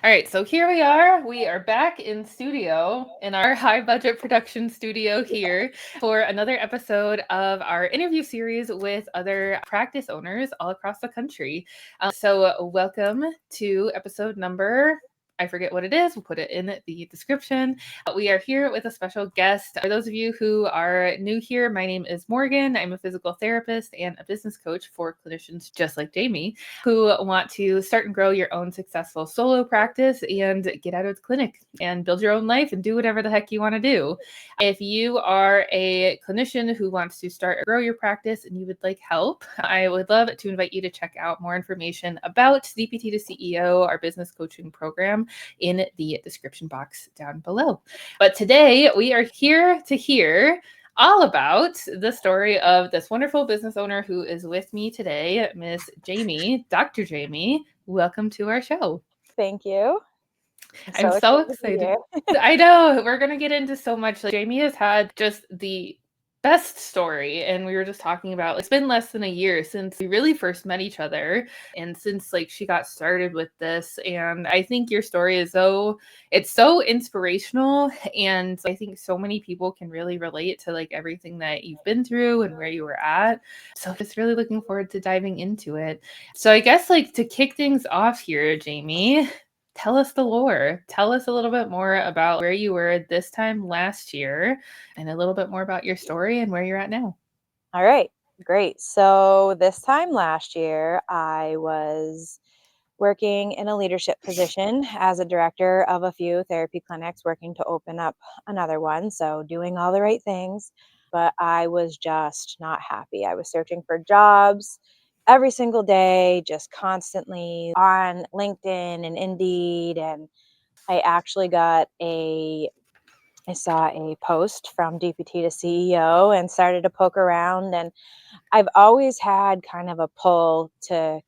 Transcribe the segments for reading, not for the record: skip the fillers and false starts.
All right, so here we are. We are back in studio in our high budget production studio here for another episode of our interview series with other practice owners all across the country. So, welcome to episode number. I forget what it is. We'll put it in the description. We are here with a special guest. For those of you who are new here, my name is Morgan. I'm a physical therapist and a business coach for clinicians just like Jaime, who want to start and grow your own successful solo practice and get out of the clinic and build your own life and do whatever the heck you want to do. If you are a clinician who wants to start or grow your practice and you would like help, I would love to invite you to check out more information about DPT to CEO, our business coaching program, in the description box down below. But today we are here to hear all about the story of this wonderful business owner who is with me today, Miss Jaime, Dr. Jaime. Welcome to our show. Thank you. I'm So so excited to be excited. here. I know we're going to get into so much. Like, Jaime has had just the best story, and we were just talking about it's been less than a year since we really first met each other, and since like she got started with this. And I think your story is it's so inspirational, and I think so many people can really relate to like everything that you've been through and where you were at. So just really looking forward to diving into it. So I guess like to kick things off here, Jaime, tell us the lore. Tell us a little bit more about where you were this time last year and a little bit more about your story and where you're at now. All right, great. So this time last year, I was working in a leadership position as a director of a few therapy clinics, working to open up another one. So doing all the right things, but I was just not happy. I was searching for jobs every single day, just constantly on LinkedIn and Indeed. And I actually I saw a post from DPT to CEO and started to poke around. And I've always had kind of a pull to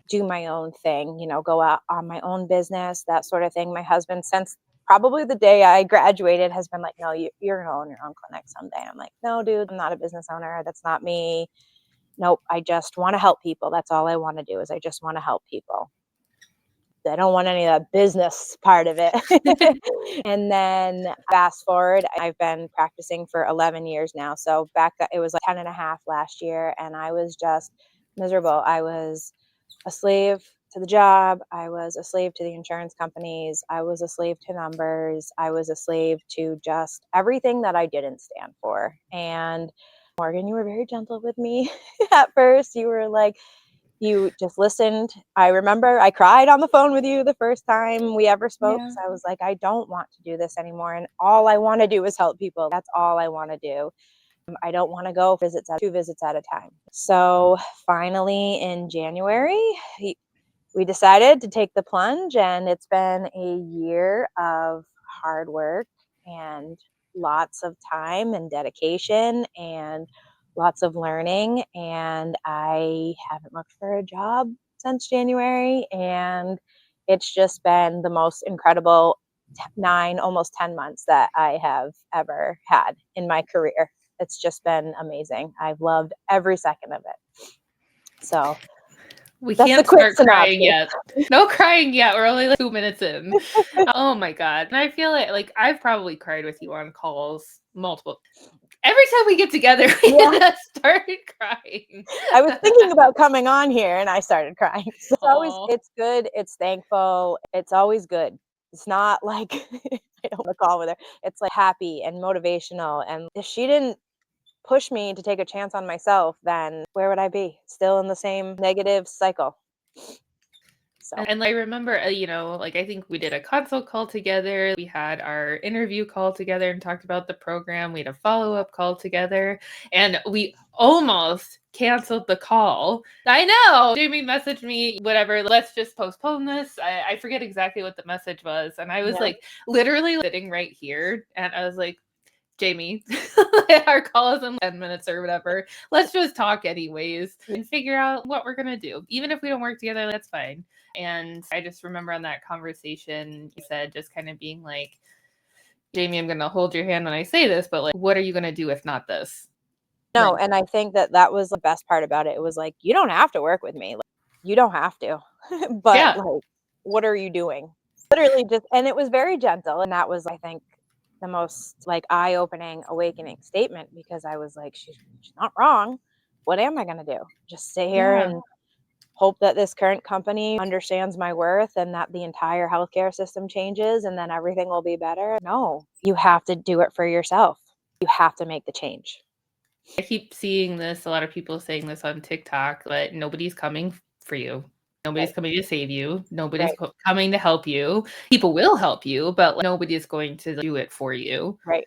do my own thing, go out on my own business, that sort of thing. My husband, since probably the day I graduated, has been like, no, you're going to own your own clinic someday. I'm like, no, dude, I'm not a business owner. That's not me. Nope. I just want to help people. That's all I want to do is I just want to help people. I don't want any of that business part of it. And then fast forward, I've been practicing for 11 years now. So it was like 10 and a half last year, and I was just miserable. I was a slave to the job. I was a slave to the insurance companies. I was a slave to numbers. I was a slave to just everything that I didn't stand for. And Morgan, you were very gentle with me at first. You were like, you just listened. I remember I cried on the phone with you the first time we ever spoke because I was like, I don't want to do this anymore. And all I want to do is help people. That's all I want to do. I don't want to go 2 visits at a time. So finally in January, we decided to take the plunge, and it's been a year of hard work and lots of time and dedication and lots of learning. And I haven't looked for a job since January, and it's just been the most incredible 9, almost 10 months that I have ever had in my career. It's just been amazing. I've loved every second of it. So We that's the can't quick start crying synopsis. yet. No crying yet. We're only like 2 minutes in. Oh my God. And I feel like I've probably cried with you on calls multiple. Every time we get together, we just started crying. I was thinking about coming on here and I started crying. So Aw. it's good. It's thankful. It's always good. It's not like I don't want to call with her. It's like happy and motivational. And if she didn't push me to take a chance on myself, then where would I be? Still in the same negative cycle. So And I remember, like I think we did a consult call together. We had our interview call together and talked about the program. We had a follow-up call together, and we almost canceled the call. I know. Jamie messaged me, whatever, let's just postpone this. I forget exactly what the message was. And I was like literally sitting right here, and I was like, Jamie, our call is in 10 minutes or whatever. Let's just talk anyways and figure out what we're going to do. Even if we don't work together, that's fine. And I just remember on that conversation, you said just kind of being like, Jamie, I'm going to hold your hand when I say this, but like, what are you going to do if not this? no, and I think that was the best part about it. It was like, you don't have to work with me. Like, you don't have to. But like, what are you doing? literally just, and it was very gentle. And that was, I think, the most like eye-opening, awakening statement, because I was like, she's not wrong. What am I going to do? Just sit here Yeah. and hope that this current company understands my worth and that the entire healthcare system changes and then everything will be better? No, you have to do it for yourself. You have to make the change. I keep seeing this, a lot of people saying this on TikTok, but nobody's coming for you. Nobody's Right. coming to save you. Nobody's Right. coming to help you. People will help you, but nobody is going to do it for you. Right.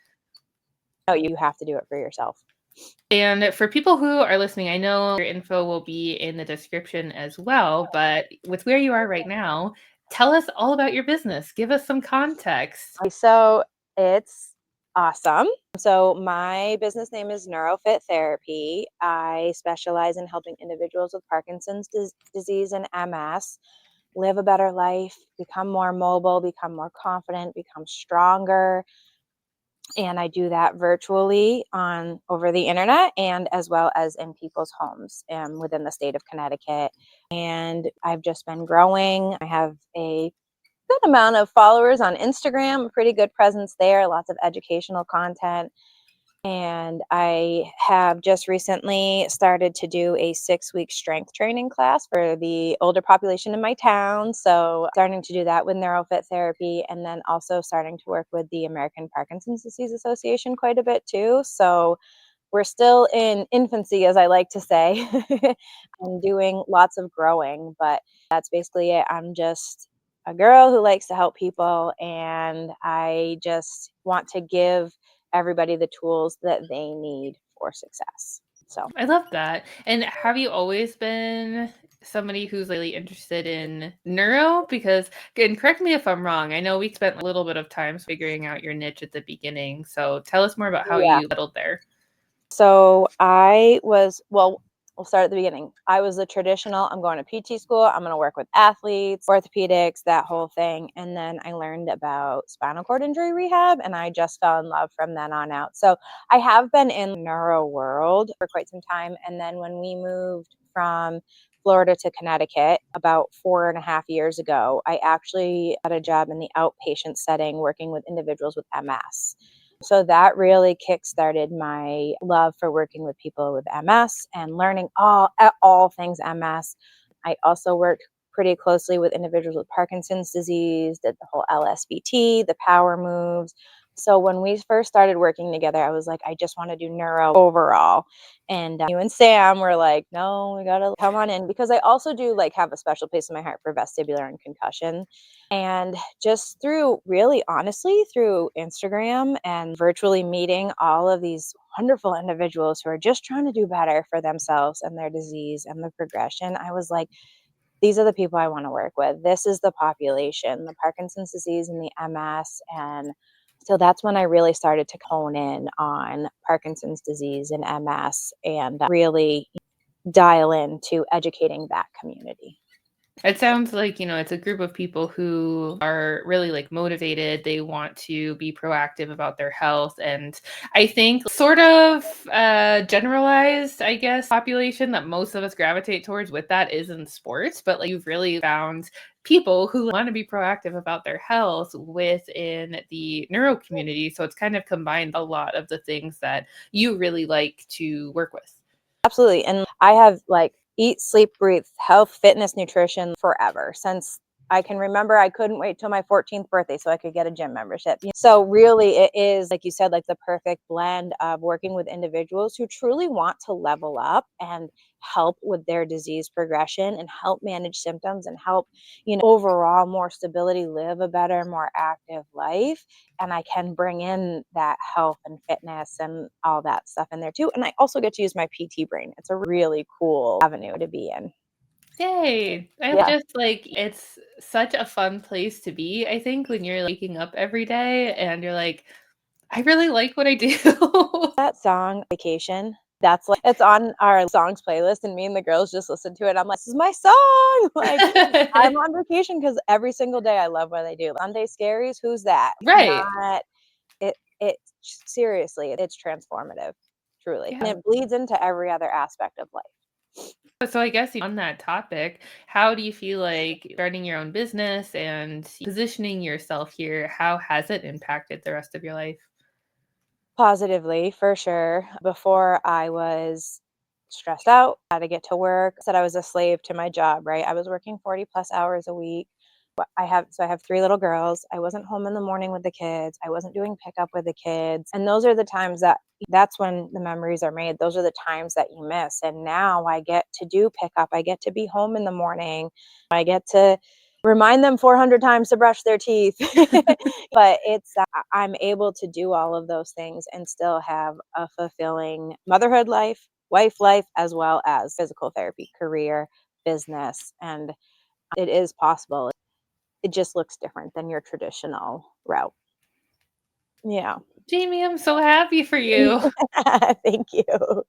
No, you have to do it for yourself. And for people who are listening, I know your info will be in the description as well, but with where you are right now, tell us all about your business. Give us some context. So it's awesome. So my business name is Neurofit Therapy. I specialize in helping individuals with Parkinson's disease and MS live a better life, become more mobile, become more confident, become stronger. And I do that virtually on over the internet and as well as in people's homes within the state of Connecticut. And I've just been growing. I have a good amount of followers on Instagram, a pretty good presence there, lots of educational content. And I have just recently started to do a 6-week strength training class for the older population in my town. So starting to do that with Neurofit Therapy, and then also starting to work with the American Parkinson's Disease Association quite a bit too. So we're still in infancy, as I like to say. I'm doing lots of growing, but that's basically it. I'm just a girl who likes to help people, and I just want to give everybody the tools that they need for success. So I love that. And have you always been somebody who's really interested in neuro? Because, and correct me if I'm wrong, I know we spent a little bit of time figuring out your niche at the beginning. So tell us more about how yeah. you settled there. So I was, well, we'll start at the beginning. I was the traditional, I'm going to PT school, I'm going to work with athletes, orthopedics, that whole thing. And then I learned about spinal cord injury rehab, and I just fell in love from then on out. So I have been in the neuro world for quite some time. And then when we moved from Florida to Connecticut about 4.5 years ago, I actually got a job in the outpatient setting working with individuals with MS. So that really kickstarted my love for working with people with MS and learning all things MS. I also worked pretty closely with individuals with Parkinson's disease, did the whole LSVT, the power moves. So when we first started working together, I was like, I just want to do neuro overall. And you and Sam were like, no, we got to come on in, because I also do like have a special place in my heart for vestibular and concussion. And just through, really honestly, through Instagram and virtually meeting all of these wonderful individuals who are just trying to do better for themselves and their disease and the progression, I was like, these are the people I want to work with. This is the population, the Parkinson's disease and the MS. And so that's when I really started to hone in on Parkinson's disease and MS and really dial into educating that community. It sounds like, it's a group of people who are really like motivated. They want to be proactive about their health. And I think sort of generalized, I guess, population that most of us gravitate towards with that is in sports. But like you've really found people who want to be proactive about their health within the neuro community. So it's kind of combined a lot of the things that you really like to work with. Absolutely. And I have like eat, sleep, breathe, health, fitness, nutrition forever. Since I can remember, I couldn't wait till my 14th birthday so I could get a gym membership. So really it is, like you said, like the perfect blend of working with individuals who truly want to level up and help with their disease progression and help manage symptoms and help, overall more stability, live a better, more active life. And I can bring in that health and fitness and all that stuff in there too. And I also get to use my PT brain. It's a really cool avenue to be in. Yay. I Yeah. just like it's such a fun place to be, I think, when you're waking up every day and you're like, I really like what I do. That song, Vacation, that's like, it's on our songs playlist, and me and the girls just listen to it. I'm like, this is my song. Like, I'm on vacation because every single day I love what I do. Sunday Scaries, who's that? Right. Not it seriously, it's transformative, truly. And Yeah. it bleeds into every other aspect of life. So I guess on that topic, how do you feel like starting your own business and positioning yourself here, how has it impacted the rest of your life? Positively, for sure. Before I was stressed out, had to get to work, said I was a slave to my job, right? I was working 40 plus hours a week. I have three little girls. I wasn't home in the morning with the kids. I wasn't doing pickup with the kids. And those are the times that's when the memories are made. Those are the times that you miss. And now I get to do pickup. I get to be home in the morning. I get to remind them 400 times to brush their teeth. But I'm able to do all of those things and still have a fulfilling motherhood life, wife life, as well as physical therapy, career, business. And it is possible. It just looks different than your traditional route. Yeah. Jamie, I'm so happy for you. Thank you.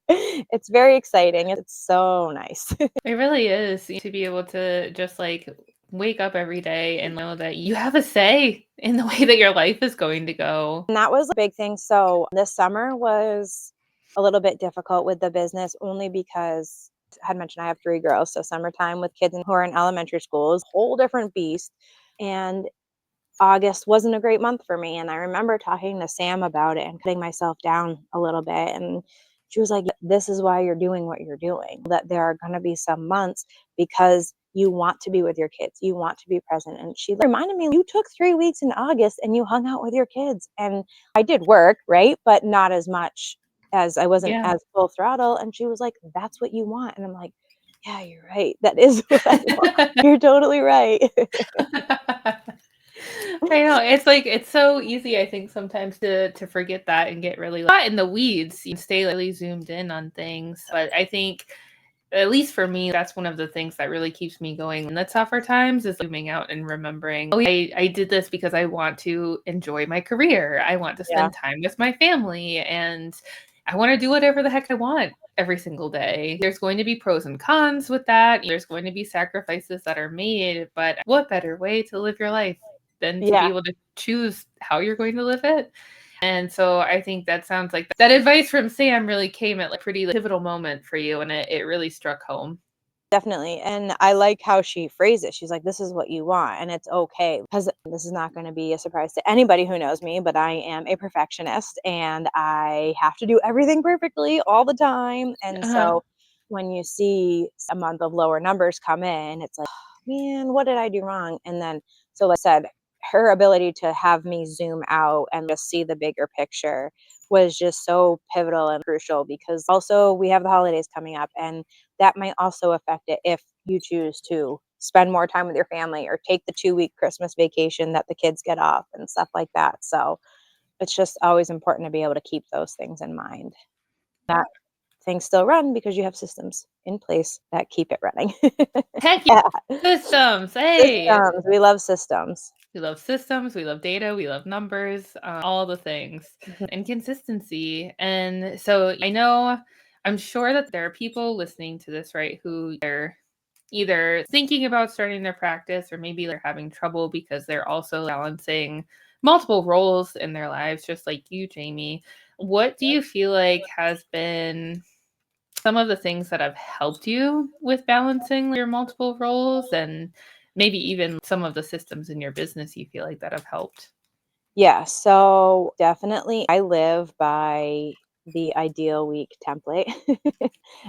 It's very exciting. It's so nice. It really is to be able to just like wake up every day and know that you have a say in the way that your life is going to go. And that was a big thing. So this summer was a little bit difficult with the business only because I had mentioned I have three girls. So summertime with kids who are in elementary school is a whole different beast. And August wasn't a great month for me. And I remember talking to Sam about it and putting myself down a little bit. And she was like, this is why you're doing what you're doing, that there are going to be some months because you want to be with your kids. You want to be present. And she reminded me, you took 3 weeks in August and you hung out with your kids. And I did work, right? But not as much as I wasn't Yeah. as full throttle. And she was like, that's what you want. And I'm like, yeah, you're right. That is what I want. You're totally right. I know. It's like it's so easy, I think, sometimes to forget that and get really caught in the weeds. You stay really zoomed in on things. But I think at least for me, that's one of the things that really keeps me going in the tougher times is zooming out and remembering, oh, I did this because I want to enjoy my career. I want to Yeah. spend time with my family and I want to do whatever the heck I want every single day. There's going to be pros and cons with that. There's going to be sacrifices that are made, but what better way to live your life than to be Yeah. able to choose how you're going to live it? And so I think that sounds like that advice from Sam really came at like pretty pivotal moment for you, and it really struck home. Definitely. And I like how she phrased it. She's like, this is what you want, and it's okay. Because this is not going to be a surprise to anybody who knows me, but I am a perfectionist and I have to do everything perfectly all the time. And Uh-huh. so when you see a month of lower numbers come in, it's like, man, what did I do wrong? And then, so like I said, her ability to have me zoom out and just see the bigger picture was just so pivotal and crucial because also we have the holidays coming up and that might also affect it if you choose to spend more time with your family or take the 2 week Christmas vacation that the kids get off and stuff like that. So it's just always important to be able to keep those things in mind. That things still run because you have systems in place that keep it running. Heck Yeah. yeah. Systems. Hey. Systems. We love systems. We love systems, we love data, we love numbers, all the things, Mhm. and consistency. And so I know, I'm sure that there are people listening to this, right, who are either thinking about starting their practice or maybe they're having trouble because they're also balancing multiple roles in their lives, just like you, Jamie. What do you feel like has been some of the things that have helped you with balancing your multiple roles and maybe even some of the systems in your business you feel like that have helped? Yeah, so definitely I live by the ideal week template.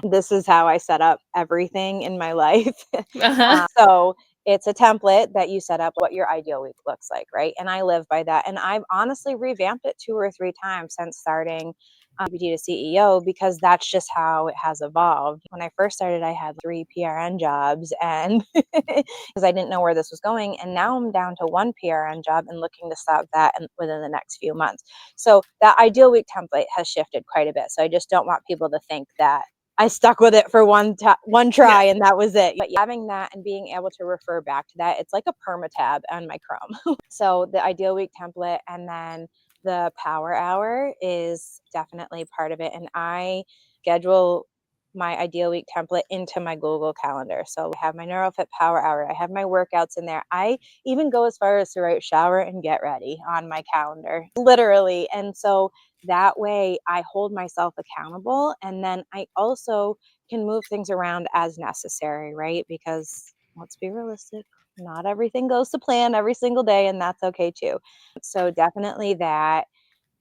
This is how I set up everything in my life. Uh-huh. So it's a template that you set up what your ideal week looks like, right? And I live by that. And I've honestly revamped it 2 or 3 times since starting GPT to CEO because that's just how it has evolved. When I first started, I had 3 PRN jobs and because I didn't know where this was going. And now I'm down to 1 PRN job and looking to stop that within the next few months. So that ideal week template has shifted quite a bit. So I just don't want people to think that I stuck with it for one try Yeah. and that was it. But having that and being able to refer back to that, it's like a perma tab on my Chrome. So the ideal week template and then the power hour is definitely part of it. And I schedule my ideal week template into my Google Calendar. So I have my Neurofit Power Hour. I have my workouts in there. I even go as far as to write shower and get ready on my calendar, literally. And so that way I hold myself accountable. And then I also can move things around as necessary, right? Because let's be realistic, not everything goes to plan every single day, and that's okay too. So definitely that.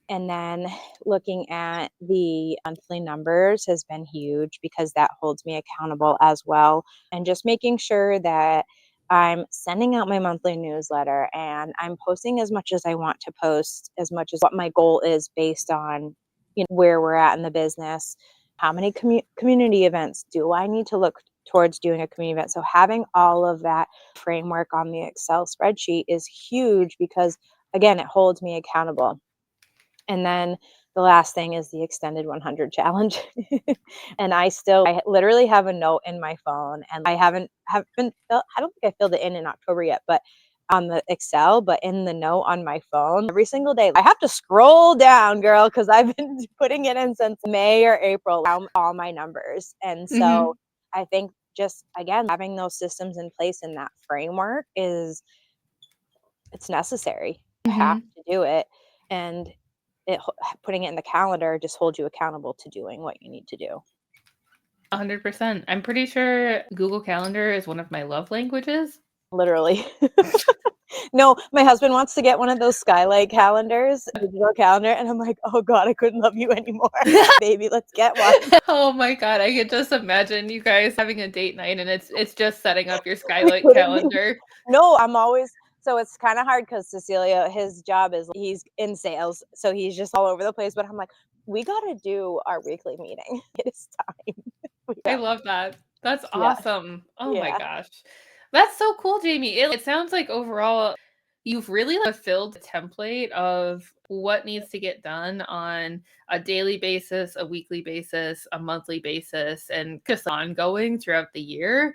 And then looking at the monthly numbers has been huge because that holds me accountable as well. And just making sure that I'm sending out my monthly newsletter and I'm posting as much as I want to post, as much as what my goal is based on, where we're at in the business. How many community events do I need to look towards doing a community event? So having all of that framework on the Excel spreadsheet is huge because, again, it holds me accountable. And then the last thing is the extended 100 challenge. And I literally have a note in my phone, and I I don't think I filled it in October yet, but on the Excel, but in the note on my phone every single day, I have to scroll down, girl, because I've been putting it in since May or April, all my numbers. And so I think just, again, having those systems in place in that framework it's necessary. You have to do it. And putting it in the calendar just holds you accountable to doing what you need to do. 100%. I'm pretty sure Google Calendar is one of my love languages. Literally. No, my husband wants to get one of those skylight calendars, digital calendar, and I'm like, oh God, I couldn't love you anymore. Baby, let's get one. Oh my God, I could just imagine you guys having a date night and it's just setting up your skylight calendar. No, so it's kind of hard because Cecilia, his job is he's in sales, so he's just all over the place. But I'm like, we got to do our weekly meeting. It's time. I love that. That's awesome. Oh my Yeah. gosh. That's so cool, Jamie. It sounds like overall you've really fulfilled the template of what needs to get done on a daily basis, a weekly basis, a monthly basis, and just ongoing throughout the year.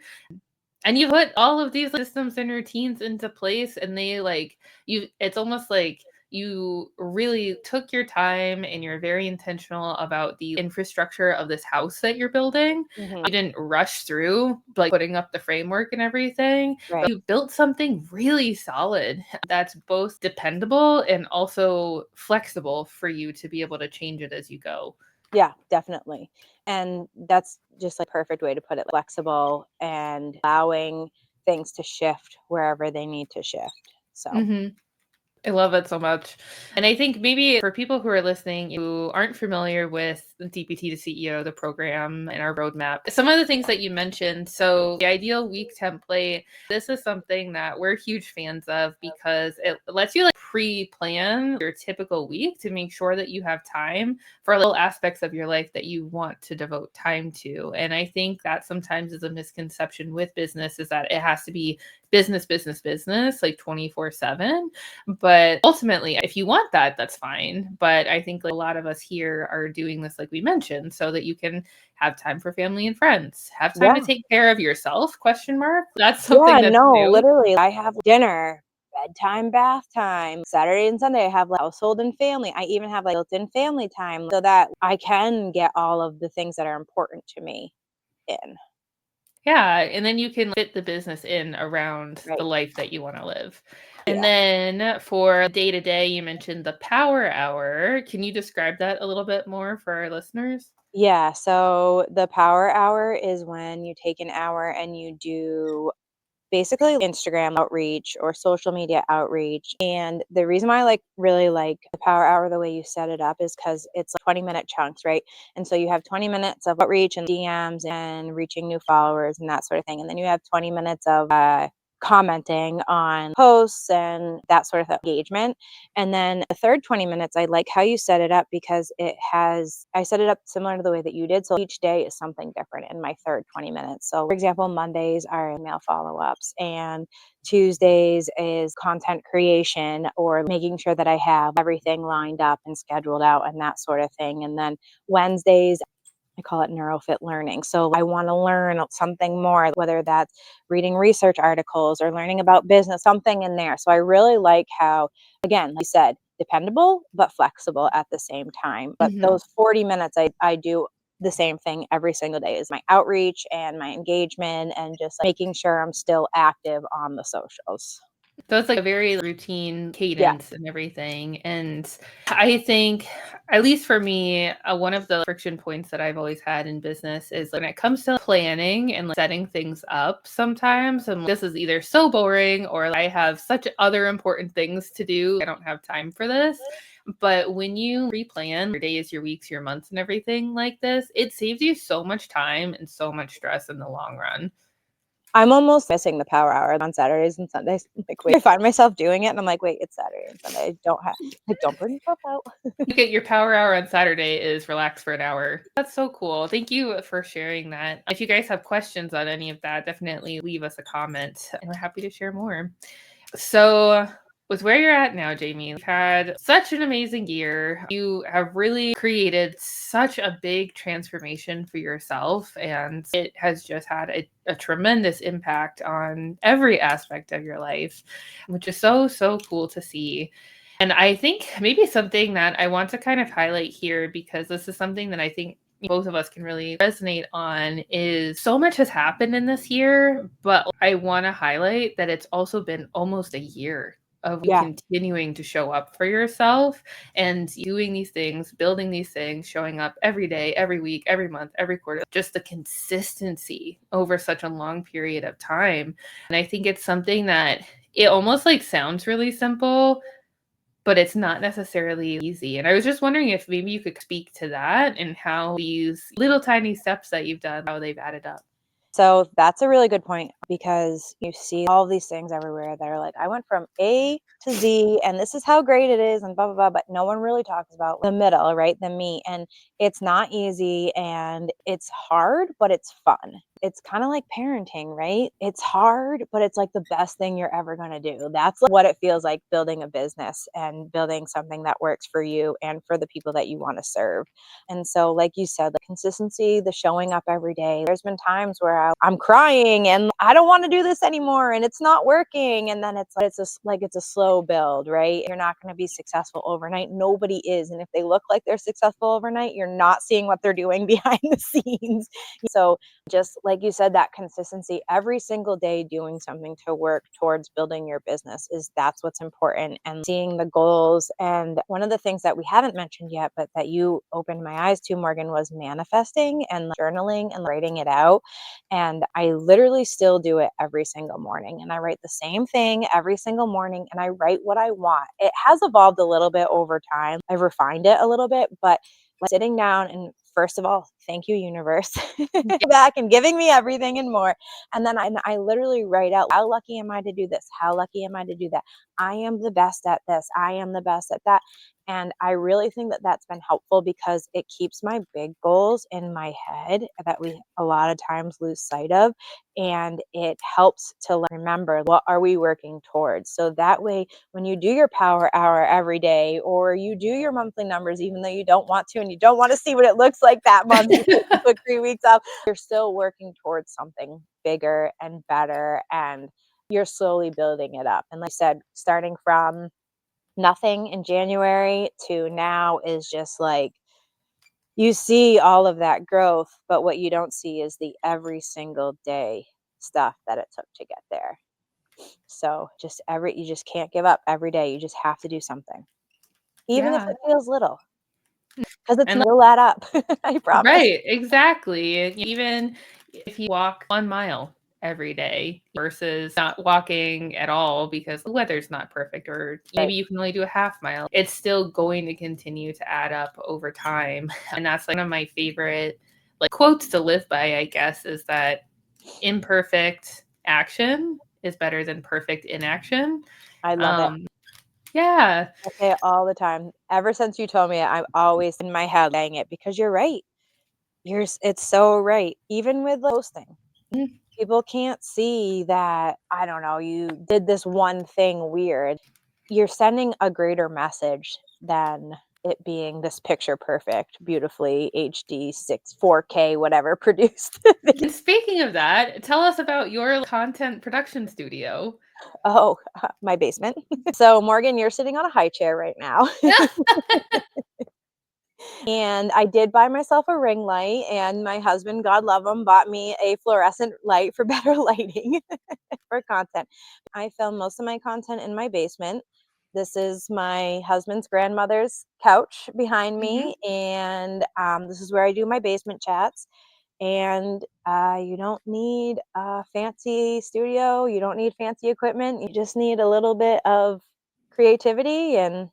And you put all of these systems and routines into place, and it's almost like you really took your time and you're very intentional about the infrastructure of this house that you're building. You didn't rush through putting up the framework and everything. Right. You built something really solid that's both dependable and also flexible for you to be able to change it as you go. Yeah, definitely. And that's just a perfect way to put it, flexible and allowing things to shift wherever they need to shift. So I love it so much. And I think maybe for people who are listening who aren't familiar with the DPT to CEO, the program, and our roadmap, some of the things that you mentioned. So the ideal week template, this is something that we're huge fans of because it lets you pre-plan your typical week to make sure that you have time for little aspects of your life that you want to devote time to. And I think that sometimes is a misconception with business is that it has to be business, 24/7. But ultimately, if you want that, that's fine. But I think a lot of us here are doing this, like we mentioned, so that you can have time for family and friends, have time to take care of yourself, ? That's something that's new. literally, I have dinner, bedtime, bath time, Saturday and Sunday. I have household and family. I even have built-in family time so that I can get all of the things that are important to me in. Yeah, and then you can fit the business in around the life that you want to live. And then for day-to-day, you mentioned the power hour. Can you describe that a little bit more for our listeners? Yeah, so the power hour is when you take an hour and you do basically Instagram outreach or social media outreach. And the reason why I really like the power hour the way you set it up is because it's 20-minute chunks, right? And so you have 20 minutes of outreach and DMs and reaching new followers and that sort of thing. And then you have 20 minutes of commenting on posts and that sort of engagement. And then the third 20 minutes, I like how you set it up because I set it up similar to the way that you did. So each day is something different in my third 20 minutes. So for example, Mondays are email follow-ups and Tuesdays is content creation or making sure that I have everything lined up and scheduled out and that sort of thing. And then Wednesdays, I call it Neurofit learning. So I want to learn something more, whether that's reading research articles or learning about business, something in there. So I really like how, again, like you said, dependable, but flexible at the same time. But those 40 minutes, I do the same thing every single day is my outreach and my engagement and just making sure I'm still active on the socials. So it's like a very routine Yeah. cadence and everything. And I think, at least for me, one of the friction points that I've always had in business is when it comes to planning and like setting things up sometimes. And this is either so boring or I have such other important things to do. I don't have time for this. But when you pre-plan your days, your weeks, your months, and everything like this, it saves you so much time and so much stress in the long run. I'm almost missing the power hour on Saturdays and Sundays. I'm like, wait, I find myself doing it and I'm like, wait, it's Saturday and Sunday. I don't have, like, don't burn yourself out. You get your power hour on Saturday is relax for an hour. That's so cool. Thank you for sharing that. If you guys have questions on any of that, definitely leave us a comment and we're happy to share more. So, with where you're at now, Jaime, you've had such an amazing year. You have really created such a big transformation for yourself, and it has just had a tremendous impact on every aspect of your life, which is so, so cool to see. And I think maybe something that I want to kind of highlight here, because this is something that I think both of us can really resonate on, is so much has happened in this year, but I want to highlight that it's also been almost a year of continuing to show up for yourself and doing these things, building these things, showing up every day, every week, every month, every quarter, just the consistency over such a long period of time. And I think it's something that it almost like sounds really simple, but it's not necessarily easy. And I was just wondering if maybe you could speak to that and how these little tiny steps that you've done, how they've added up. So that's a really good point, because you see all these things everywhere that are like, I went from A to Z and this is how great it is and blah, blah, blah. But no one really talks about the middle, right? The meat. And it's not easy and it's hard, but it's fun. It's kind of like parenting, right? It's hard, but it's like the best thing you're ever going to do. That's like what it feels like building a business and building something that works for you and for the people that you want to serve. And so, like you said, the consistency, the showing up every day. There's been times where I'm crying and I don't want to do this anymore and it's not working. And then it's a slow build, right? You're not going to be successful overnight. Nobody is. And if they look like they're successful overnight, you're not seeing what they're doing behind the scenes. So just like you said, that consistency every single day, doing something to work towards building your business, that's what's important. And seeing the goals. And one of the things that we haven't mentioned yet, but that you opened my eyes to, Morgan, was manifesting and journaling and writing it out. And I literally still do it every single morning. And I write the same thing every single morning and I write what I want. It has evolved a little bit over time. I've refined it a little bit, but like sitting down and, first of all, thank you, universe, back and giving me everything and more. And then I literally write out, how lucky am I to do this? How lucky am I to do that? I am the best at this. I am the best at that. And I really think that that's been helpful because it keeps my big goals in my head that we a lot of times lose sight of. And it helps to remember, what are we working towards? So that way, when you do your power hour every day, or you do your monthly numbers, even though you don't want to and you don't want to see what it looks like that month, because you took 3 weeks off, you're still working towards something bigger and better. And you're slowly building it up. And like I said, starting from nothing in January to now is just like, you see all of that growth, but what you don't see is the every single day stuff that it took to get there. So you just can't give up every day. You just have to do something, even if it feels little, because it's And will add up. I promise. right, exactly. Even if you walk 1 mile every day versus not walking at all because the weather's not perfect, or maybe you can only do a half mile, it's still going to continue to add up over time. And that's like one of my favorite like quotes to live by, I guess, is that imperfect action is better than perfect inaction. I love it. Yeah. I say it all the time. Ever since you told me it, I'm always in my head saying it, because you're right. It's so right. Even with posting, people can't see that, I don't know, you did this one thing weird. You're sending a greater message than it being this picture perfect, beautifully HD 4K, whatever produced. And speaking of that, tell us about your content production studio. Oh, my basement. So Morgan, you're sitting on a high chair right now. And I did buy myself a ring light, and my husband, God love him, bought me a fluorescent light for better lighting for content. I film most of my content in my basement. This is my husband's grandmother's couch behind Mhm. me, and this is where I do my basement chats. And you don't need a fancy studio, you don't need fancy equipment, you just need a little bit of creativity and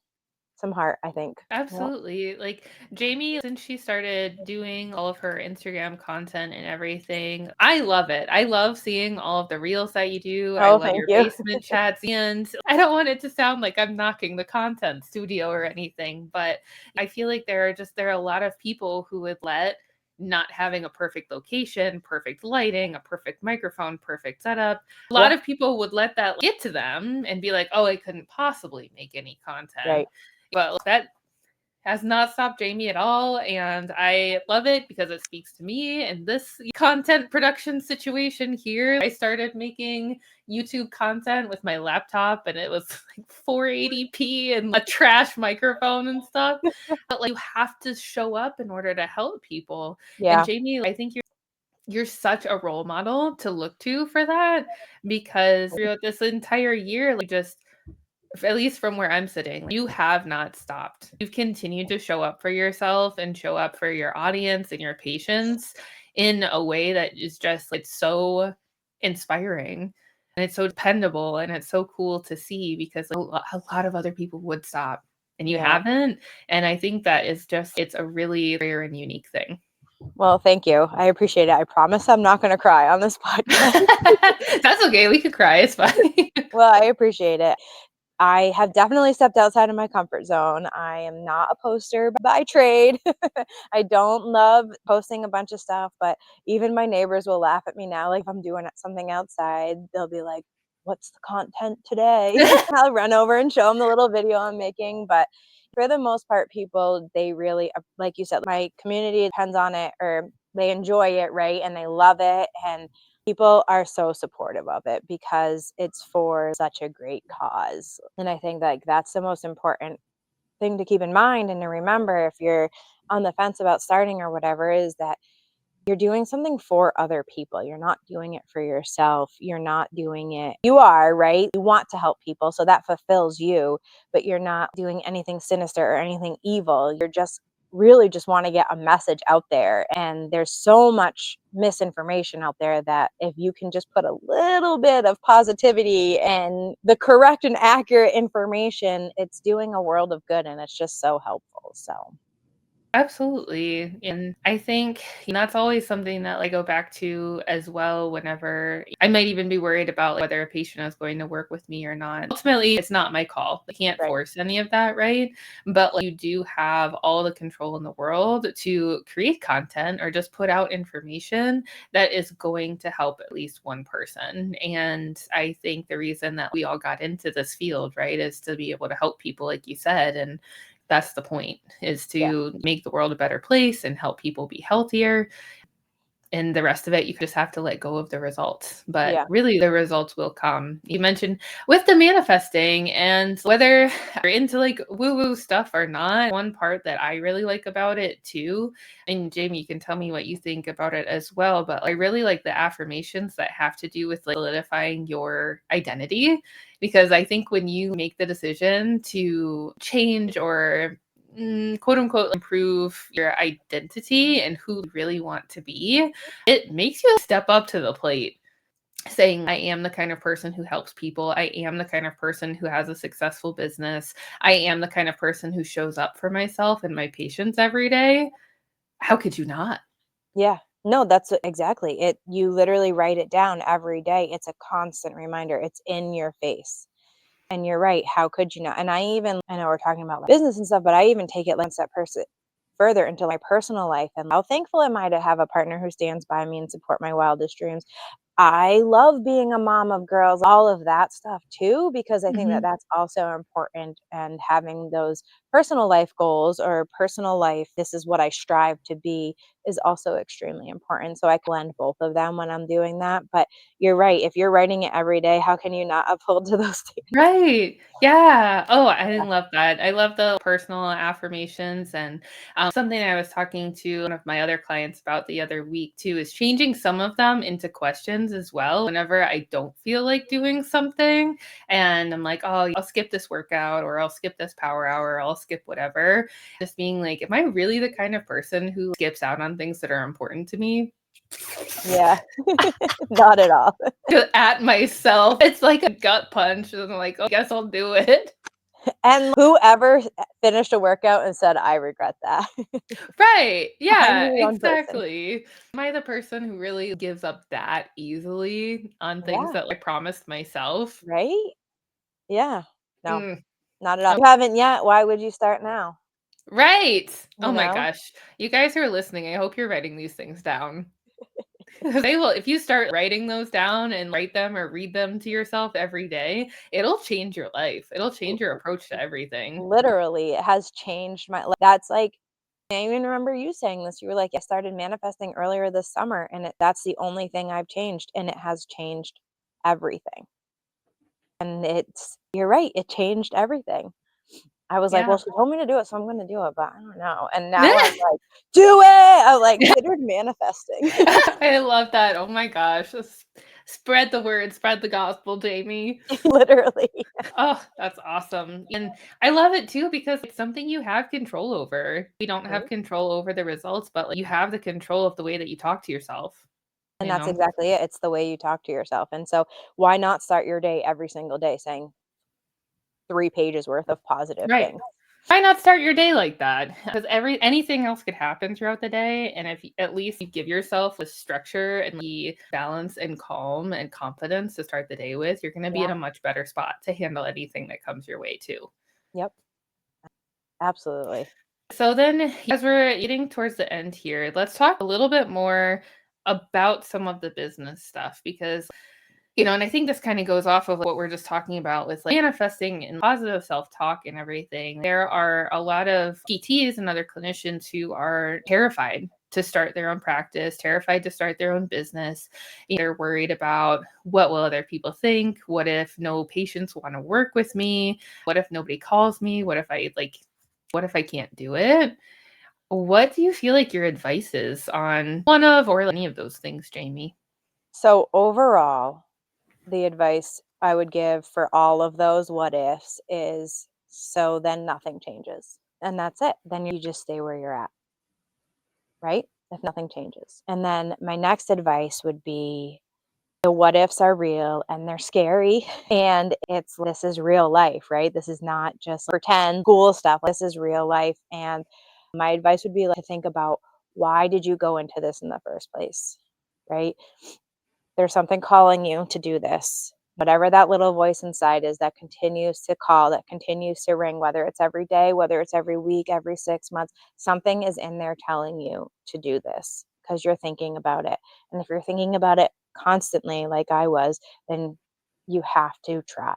some heart, I think. Yep. Absolutely. Like Jaime, since she started doing all of her Instagram content and everything, I love it. I love seeing all of the reels that you do. I Oh, love thank your you. basement chats. And I don't want it to sound like I'm knocking the content studio or anything, but I feel like there are a lot of people who would let not having a perfect location, perfect lighting, a perfect microphone, perfect setup. A lot Yeah, of people would let that get to them and be like, oh, I couldn't possibly make any content. right. But that has not stopped Jaime at all. And I love it because it speaks to me in this content production situation here. I started making YouTube content with my laptop and it was like 480p and a trash microphone and stuff. But like you have to show up in order to help people. And Yeah, Jaime, I think you're such a role model to look to for that because throughout this entire year, like just at least from where I'm sitting, you have not stopped. You've continued to show up for yourself and show up for your audience and your patients in a way that is just it's so inspiring and it's so dependable and it's so cool to see because a lot of other people would stop and you yeah. haven't. And I think that is just it's a really rare and unique thing. Well, thank you. I appreciate it. I promise I'm not going to cry on this podcast. That's okay. We could cry. It's fine. Well, I appreciate it. I have definitely stepped outside of my comfort zone. I am not a poster by trade. I don't love posting a bunch of stuff, but even my neighbors will laugh at me now. Like if I'm doing something outside, they'll be like, "What's the content today?" I'll run over and show them the little video I'm making. But for the most part, people, they really, like you said, my community depends on it or they enjoy it, right? And they love it. And people are so supportive of it because it's for such a great cause. And I think like that's the most important thing to keep in mind and to remember if you're on the fence about starting or whatever is that you're doing something for other people. You're not doing it for yourself. You're not doing it. You are, right? You want to help people, so that fulfills you, but you're not doing anything sinister or anything evil. You're just really just want to get a message out there. And there's so much misinformation out there that if you can just put a little bit of positivity and the correct and accurate information, it's doing a world of good and it's just so helpful. So, Absolutely. And I think that's always something that I go back to as well whenever I might even be worried about whether a patient is going to work with me or not. Ultimately, it's not my call. I can't right. force any of that, right? But you do have all the control in the world to create content or just put out information that is going to help at least one person. And I think the reason that we all got into this field, right, is to be able to help people, like you said. And that's the point, is Yeah. to make the world a better place and help people be healthier. And the rest of it, you just have to let go of the results. But Yeah. really, the results will come. You mentioned with the manifesting, and whether you're into like woo woo stuff or not, one part that I really like about it too, and Jaime, you can tell me what you think about it as well. But I really like the affirmations that have to do with like solidifying your identity. Because I think when you make the decision to change or quote unquote improve your identity and who you really want to be, it makes you step up to the plate saying, I am the kind of person who helps people. I am the kind of person who has a successful business. I am the kind of person who shows up for myself and my patients every day. How could you not? Yeah. No, that's exactly it. You literally write it down every day. It's a constant reminder. It's in your face. And you're right. How could you not? And I know we're talking about like business and stuff, but I even take it like that person further into my personal life. And how thankful am I to have a partner who stands by me and support my wildest dreams. I love being a mom of girls, all of that stuff too, because I think that Mhm. that's also important. And having those personal life goals or personal life, this is what I strive to be, is also extremely important. So I blend both of them when I'm doing that. But you're right. If you're writing it every day, how can you not uphold to those standards? Right. Yeah. Oh, I love that. I love the personal affirmations. And something I was talking to one of my other clients about the other week too is changing some of them into questions as well. Whenever I don't feel like doing something and I'm like, oh, I'll skip this workout or I'll skip this power hour, or I'll skip whatever. Just being like, am I really the kind of person who skips out on things that are important to me? Yeah, not at all. At myself. It's like a gut punch. And I'm like, oh, I guess I'll do it. And whoever finished a workout and said, I regret that. Right. I'm Yeah, the one person. exactly. Am I the person who really gives up that easily on things Yeah, that I promised myself? right? Yeah. No, Mm. not at all. Oh, You haven't yet. Why would you start now? right. Oh You my know? gosh. You guys who are listening, I hope you're writing these things down. They will, if you start writing those down and write them or read them to yourself every day, it'll change your life. It'll change your approach to everything. Literally, it has changed my life. That's like, I even remember you saying this. You were like, I started manifesting earlier this summer, and that's the only thing I've changed, and it has changed everything. And you're right, it changed everything. I was like, well, Yeah. she told me to do it, so I'm going to do it, but I don't know. And now I'm like, do it. I'm like, considered manifesting. I love that. Oh my gosh. Just spread the word, spread the gospel, Jamie. Literally. Oh, that's awesome. And I love it too because it's something you have control over. We don't have Mhm. control over the results, but like, you have the control of the way that you talk to yourself, And you that's know? exactly it. It's the way you talk to yourself. And so, why not start your day every single day saying 3 pages worth of positive Right. things? Why not start your day like that? Because anything else could happen throughout the day, and if at least you give yourself the structure and the balance and calm and confidence to start the day with, you're going to be Yeah. in a much better spot to handle anything that comes your way too. Yep. Absolutely. So then, as we're getting towards the end here, let's talk a little bit more about some of the business stuff because, and I think this kind of goes off of what we're just talking about with like manifesting and positive self-talk and everything. There are a lot of PTs and other clinicians who are terrified to start their own practice, terrified to start their own business. They're worried about what will other people think? What if no patients want to work with me? What if nobody calls me? What if I can't do it? What do you feel like your advice is on one of or any of those things, Jamie? So, overall, the advice I would give for all of those what ifs is, so then nothing changes. And that's it. Then you just stay where you're at, right? If nothing changes. And then my next advice would be, the what ifs are real and they're scary. And this is real life, right? This is not just pretend cool stuff. This is real life. And my advice would be like to think about, why did you go into this in the first place, right? There's something calling you to do this. Whatever that little voice inside is that continues to call, that continues to ring, whether it's every day, whether it's every week, every 6 months, something is in there telling you to do this because you're thinking about it. And if you're thinking about it constantly, like I was, then you have to try,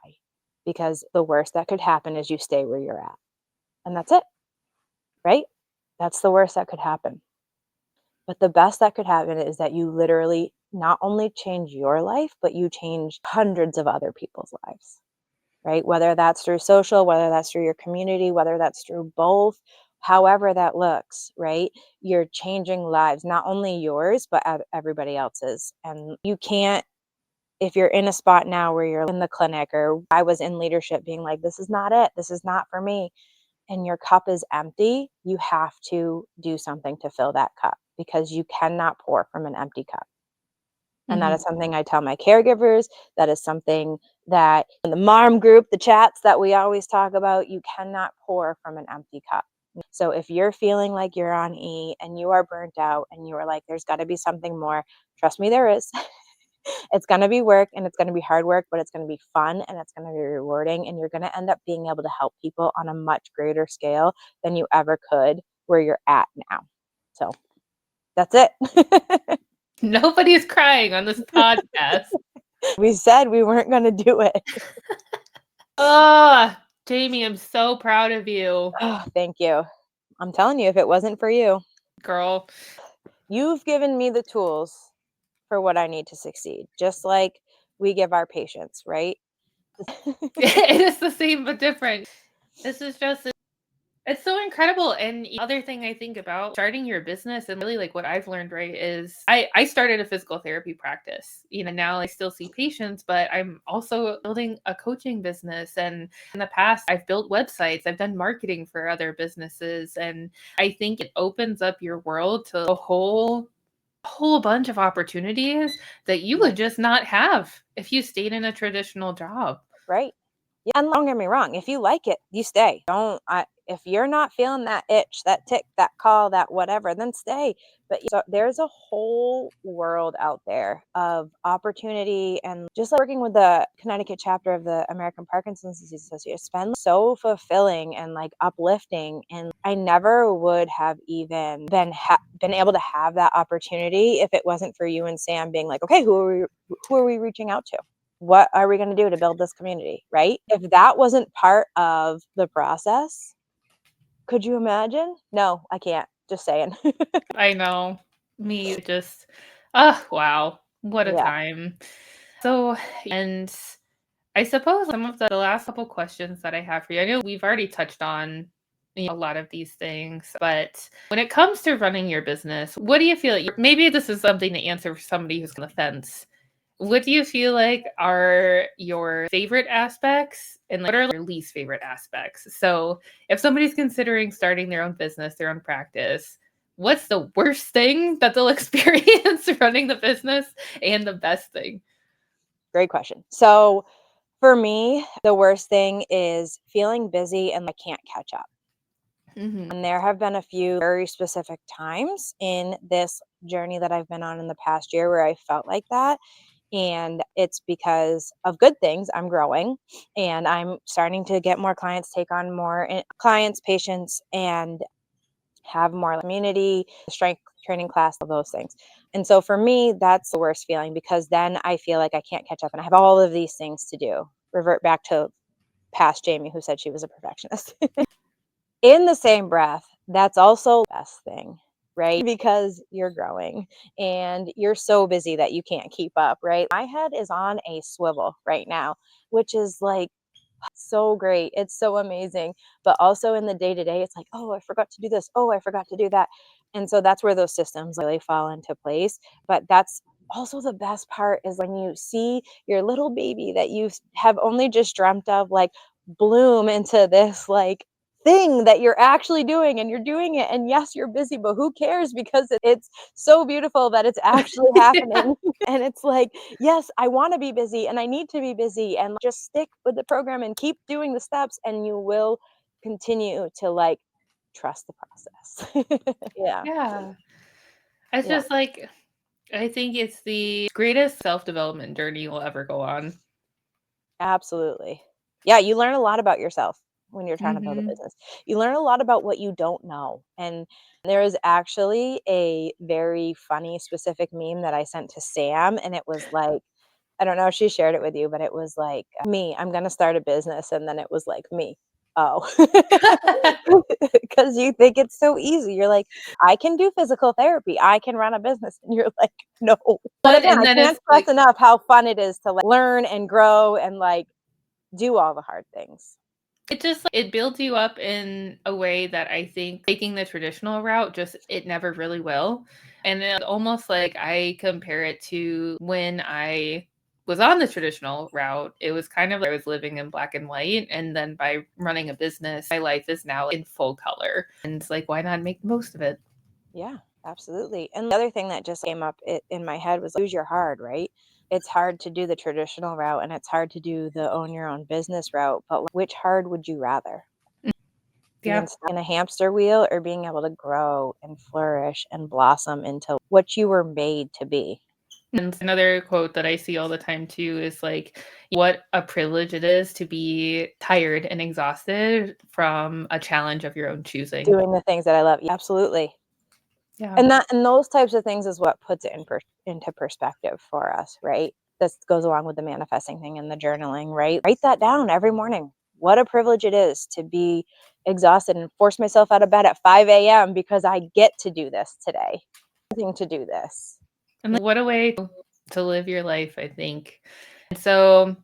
because the worst that could happen is you stay where you're at. And that's it, right? That's the worst that could happen. But the best that could happen is that you literally not only change your life, but you change hundreds of other people's lives, right? Whether that's through social, whether that's through your community, whether that's through both, however that looks, right? You're changing lives, not only yours, but everybody else's. And you can't, if you're in a spot now where you're in the clinic, or I was in leadership being like, this is not it, this is not for me, and your cup is empty, you have to do something to fill that cup, because you cannot pour from an empty cup. And that Mhm. is something I tell my caregivers. That is something that in the mom group, the chats that we always talk about, you cannot pour from an empty cup. So if you're feeling like you're on E and you are burnt out and you are like, there's got to be something more, trust me, there is. It's going to be work, and it's going to be hard work, but it's going to be fun and it's going to be rewarding. And you're going to end up being able to help people on a much greater scale than you ever could where you're at now. So that's it. Nobody's crying on this podcast. We said we weren't going to do it. Oh, Jaime, I'm so proud of you. Oh, thank you. I'm telling you, if it wasn't for you, Girl. you've given me the tools for what I need to succeed, just like we give our patients, right? It is the same but different. This is just it's so incredible. And the other thing I think about starting your business and really like what I've learned, right, is I started a physical therapy practice. Now I still see patients, but I'm also building a coaching business. And in the past, I've built websites, I've done marketing for other businesses. And I think it opens up your world to a whole bunch of opportunities that you would just not have if you stayed in a traditional job. Right. Yeah, and don't get me wrong, if you like it, you stay. If you're not feeling that itch, that tick, that call, that whatever, then stay. But so there's a whole world out there of opportunity, and just like working with the Connecticut chapter of the American Parkinson's Disease Association, it's been so fulfilling and like uplifting. And I never would have even been able to have that opportunity if it wasn't for you and Sam being like, okay, who are we reaching out to? What are we going to do to build this community, right? If that wasn't part of the process, could you imagine? No, I can't. Just saying. I know. Me just, oh, wow. What a Yeah. time. So, and I suppose some of the last couple questions that I have for you, I know we've already touched on a lot of these things, but when it comes to running your business, what do you feel like, maybe this is something to answer for somebody who's on the fence. What do you feel like are your favorite aspects and what are your least favorite aspects? So if somebody's considering starting their own business, their own practice, what's the worst thing that they'll experience running the business and the best thing? Great question. So for me, the worst thing is feeling busy and I can't catch up. Mm-hmm. And there have been a few very specific times in this journey that I've been on in the past year where I felt like that. And it's because of good things. I'm growing and I'm starting to get more clients, take on more clients, patients, and have more community, strength training class, all those things. And so for me, that's the worst feeling because then I feel like I can't catch up and I have all of these things to do. Revert back to past Jaime, who said she was a perfectionist. In the same breath, that's also the best thing, right? Because you're growing and you're so busy that you can't keep up, right? My head is on a swivel right now, which is like so great. It's so amazing. But also in the day to day, it's like, oh, I forgot to do this. Oh, I forgot to do that. And so that's where those systems really fall into place. But that's also the best part is when you see your little baby that you have only just dreamt of, like bloom into this like thing that you're actually doing and you're doing it. And yes, you're busy, but who cares? Because it's so beautiful that it's actually happening. And it's like, yes, I want to be busy and I need to be busy and just stick with the program and keep doing the steps and you will continue to like trust the process. Yeah. Yeah. It's Yeah. just like, I think it's the greatest self development journey you'll ever go on. Absolutely. Yeah, you learn a lot about yourself when you're trying to build a Mm-hmm. business. You learn a lot about what you don't know. And there is actually a very funny specific meme that I sent to Sam and it was like, I don't know if she shared it with you, but it was like, me, I'm going to start a business. And then it was like, me. Oh, because you think it's so easy. You're like, I can do physical therapy. I can run a business. And you're like, no. But again, And I then can't it's stress like, enough how fun it is to like learn and grow and like do all the hard things. it just it builds you up in a way that I think taking the traditional route just it never really will. And it's almost like I compare it to when I was on the traditional route, it was kind of like I was living in black and white. And then by running a business, my life is now in full color. And it's like, why not make the most of it? Yeah, absolutely. And the other thing that just came up in my head was choose your hard, right? It's hard to do the traditional route and it's hard to do the own your own business route, but like, which hard would you rather? Yeah. Being stuck in a hamster wheel or being able to grow and flourish and blossom into what you were made to be? And another quote that I see all the time too is like, what a privilege it is to be tired and exhausted from a challenge of your own choosing. Doing the things that I love. Absolutely. Yeah. And those types of things is what puts it into perspective for us, right? This goes along with the manifesting thing and the journaling, right? Write that down every morning. What a privilege it is to be exhausted and force myself out of bed at 5 a.m. because I get to do this today. Nothing to do this. And what a way to live your life, I think. And so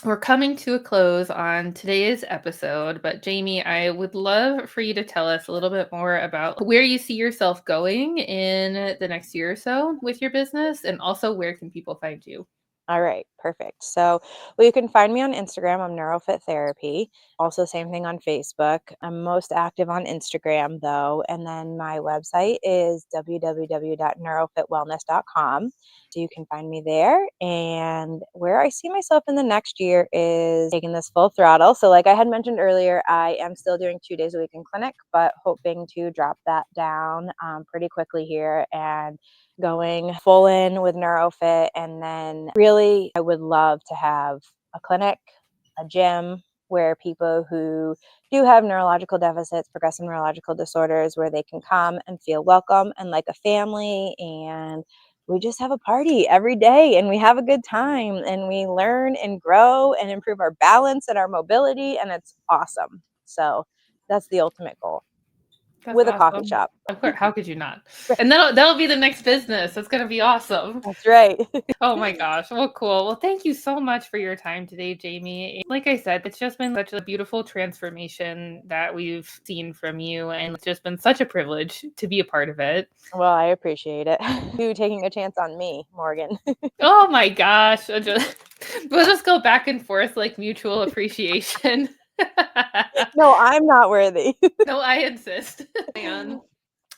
we're coming to a close on today's episode, but Jaime, I would love for you to tell us a little bit more about where you see yourself going in the next year or so with your business, and also where can people find you? All right, perfect. So, well, you can find me on Instagram. I'm Neurofit Therapy. Also, same thing on Facebook. I'm most active on Instagram, though. And then my website is www.neurofitwellness.com. So you can find me there. And where I see myself in the next year is taking this full throttle. So, like I had mentioned earlier, I am still doing 2 days a week in clinic, but hoping to drop that down pretty quickly here and going full in with Neurofit. And then really, I would love to have a clinic, a gym where people who do have neurological deficits, progressive neurological disorders, where they can come and feel welcome and like a family. And we just have a party every day and we have a good time and we learn and grow and improve our balance and our mobility. And it's awesome. So that's the ultimate goal. That's With a awesome. coffee shop. Of course, how could you not? And that'll be the next business. That's gonna be awesome. That's right. Oh my gosh. Well, cool. Well, thank you so much for your time today, Jaime. Like I said, it's just been such a beautiful transformation that we've seen from you, and it's just been such a privilege to be a part of it. Well, I appreciate it. You taking a chance on me, Morgan. Oh my gosh. We'll just go back and forth like mutual appreciation. No, I'm not worthy. No, I insist. Man.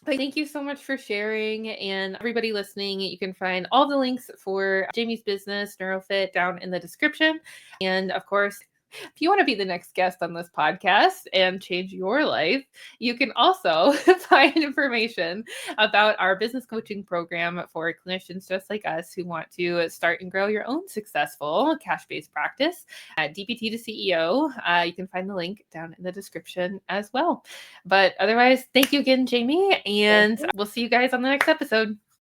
But thank you so much for sharing. And everybody listening, you can find all the links for Jaime's business, Neurofit, down in the description. And of course, if you want to be the next guest on this podcast and change your life, you can also find information about our business coaching program for clinicians just like us who want to start and grow your own successful cash-based practice at DPT to CEO. You can find the link down in the description as well. But otherwise, thank you again, Jaime, and we'll see you guys on the next episode.